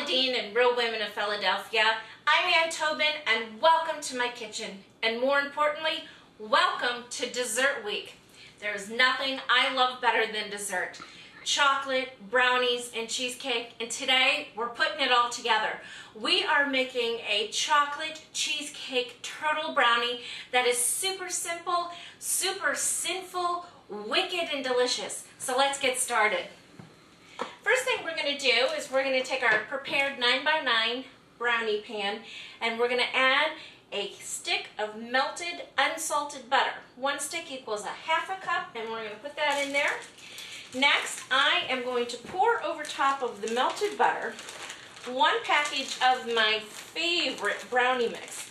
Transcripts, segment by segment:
Dean and Real Women of Philadelphia. I'm Miller-Tobin and welcome to my kitchen. And more importantly, welcome to Dessert Week. There's nothing I love better than dessert. Chocolate, brownies, and cheesecake. And today we're putting it all together. We are making a chocolate cheesecake turtle brownie that is super simple, super sinful, wicked, and delicious. So let's get started. First thing we're going to do is we're going to take our prepared 9x9 brownie pan and we're going to add a stick of melted unsalted butter. One stick equals a half a cup, and we're going to put that in there. Next, I am going to pour over top of the melted butter 1 package of my favorite brownie mix.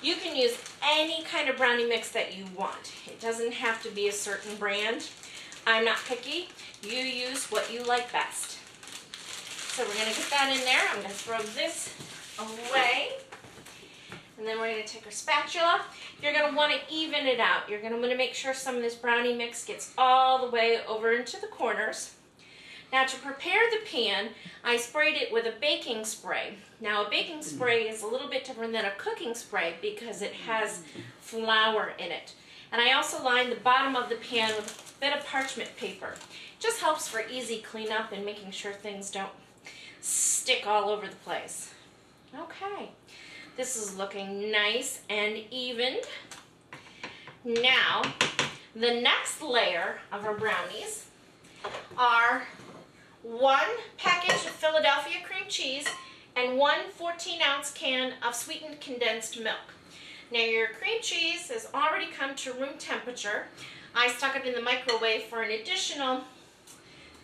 You can use any kind of brownie mix that you want. It doesn't have to be a certain brand. I'm not picky. You use what you like best. So we're going to get that in there. I'm going to throw this away. And then we're going to take our spatula. You're going to want to even it out. You're going to want to make sure some of this brownie mix gets all the way over into the corners. Now to prepare the pan, I sprayed it with a baking spray. Now a baking spray is a little bit different than a cooking spray because it has flour in it. And I also lined the bottom of the pan with a bit of parchment paper. It just helps for easy cleanup and making sure things don't stick all over the place. Okay, this is looking nice and evened. Now, the next layer of our brownies are 1 package of Philadelphia cream cheese and 1 14-ounce can of sweetened condensed milk. Now your cream cheese has already come to room temperature. I stuck it in the microwave for an additional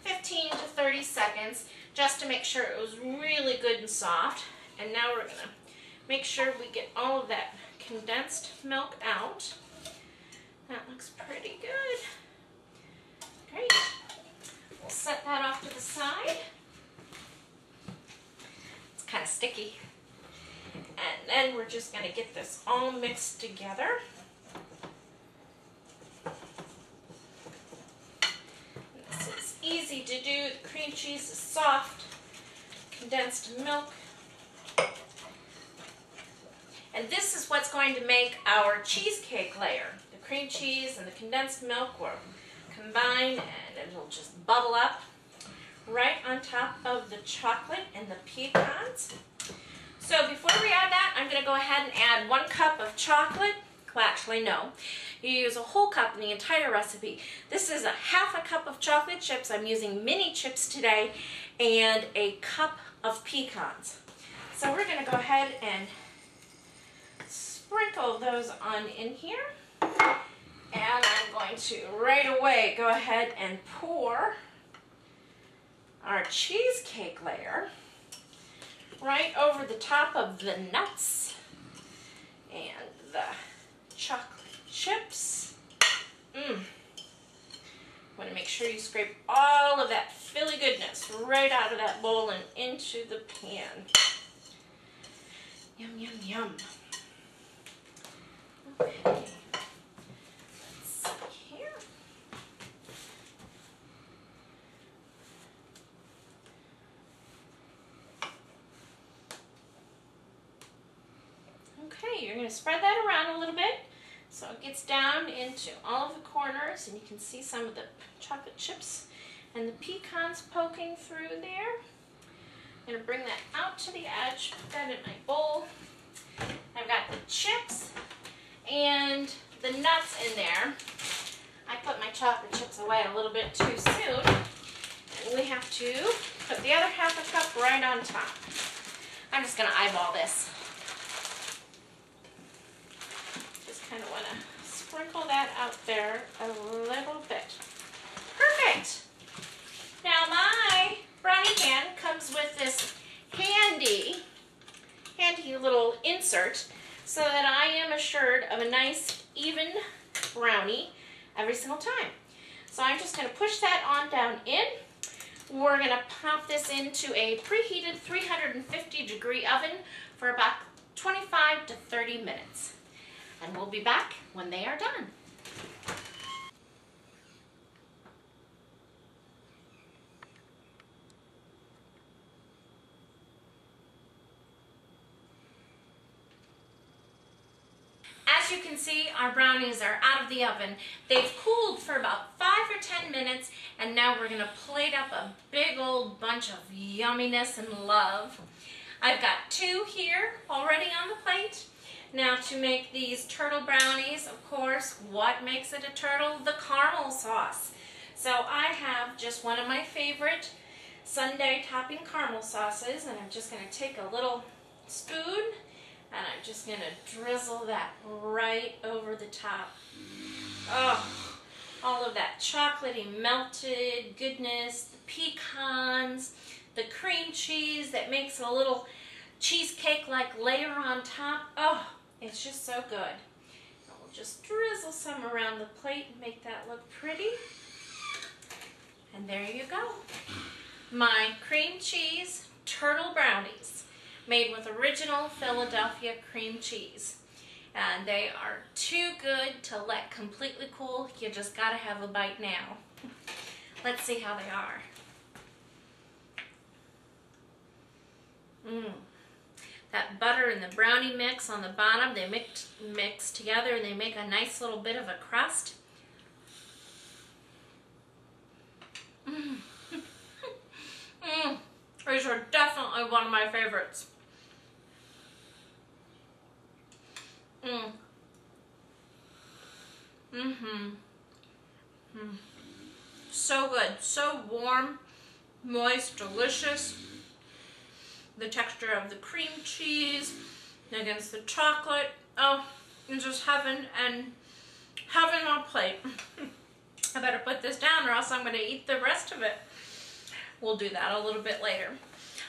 15 to 30 seconds just to make sure it was really good and soft. And now we're going to make sure we get all of that condensed milk out. That looks pretty good. Great. We'll set that off to the side. It's kind of sticky. And then we're just going to get this all mixed together. This is easy to do. The cream cheese is soft. Condensed milk. And this is what's going to make our cheesecake layer. The cream cheese and the condensed milk will combine and it'll just bubble up right on top of the chocolate and the pecans. So before we add that, I'm going to go ahead and add 1 cup of chocolate. Well, actually, no. You use a whole cup in the entire recipe. This is a half a cup of chocolate chips. I'm using mini chips today, and a cup of pecans. So we're going to go ahead and sprinkle those on in here. And I'm going to right away go ahead and pour our cheesecake layer right over the top of the nuts and the chocolate chips. Want to make sure you scrape all of that filly goodness right out of that bowl and into the pan. Yum, yum, yum. Okay. Let's see here. Okay, you're going to spread that around a little bit so it gets down into all of the corners and you can see some of the chocolate chips and the pecans poking through there. I'm going to bring that out to the edge, put that in my bowl. I've got the chips and the nuts in there. I put my chocolate chips away a little bit too soon. And we have to put the other half a cup right on top. I'm just going to eyeball this. Just kind of want to sprinkle that out there a little bit. Perfect. Now my brownie pan comes with this handy little insert so that I am assured of a nice even brownie every single time. So I'm just going to push that on down in. We're going to pop this into a preheated 350-degree oven for about 25 to 30 minutes. And we'll be back when they are done. can see, our brownies are out of the oven. They've cooled for about 5 or 10 minutes, and now we're gonna plate up a big old bunch of yumminess and love. I've got 2 here already on the plate. Now to make these turtle brownies, of course, what makes it a turtle? The caramel sauce. So I have just one of my favorite sundae topping caramel sauces, and I'm just gonna take a little spoon and I'm just gonna drizzle that right over the top. Oh, all of that chocolatey melted goodness, the pecans, the cream cheese that makes a little cheesecake-like layer on top. Oh, it's just so good. And we'll just drizzle some around the plate and make that look pretty. And there you go. My cream cheese turtle brownies made with original Philadelphia cream cheese. And they are too good to let completely cool. You just gotta have a bite now. Let's see how they are. That butter and the brownie mix on the bottom, they mix together and they make a nice little bit of a crust. These are definitely one of my favorites. So good, so warm, moist, delicious. The texture of the cream cheese against the chocolate. Oh, it's just heaven and heaven on a plate. I better put this down or else I'm going to eat the rest of it. We'll do that a little bit later.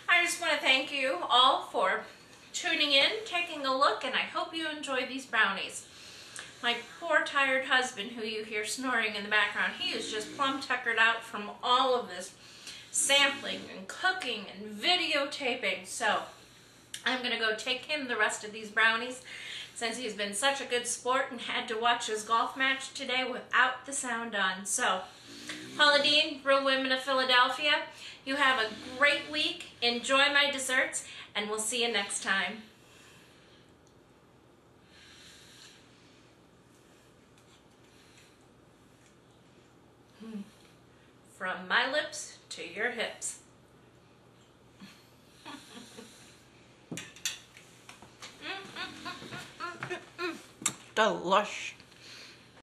I just want to thank you all for tuning in, taking a look, and I hope you enjoy these brownies. My poor tired husband, who you hear snoring in the background, he is just plumb tuckered out from all of this sampling and cooking and videotaping. So I'm going to go take him the rest of these brownies since he's been such a good sport and had to watch his golf match today without the sound on. So, Paula Dean, Real Women of Philadelphia, you have a great week. Enjoy my desserts, and we'll see you next time. From my lips to your hips. Delush.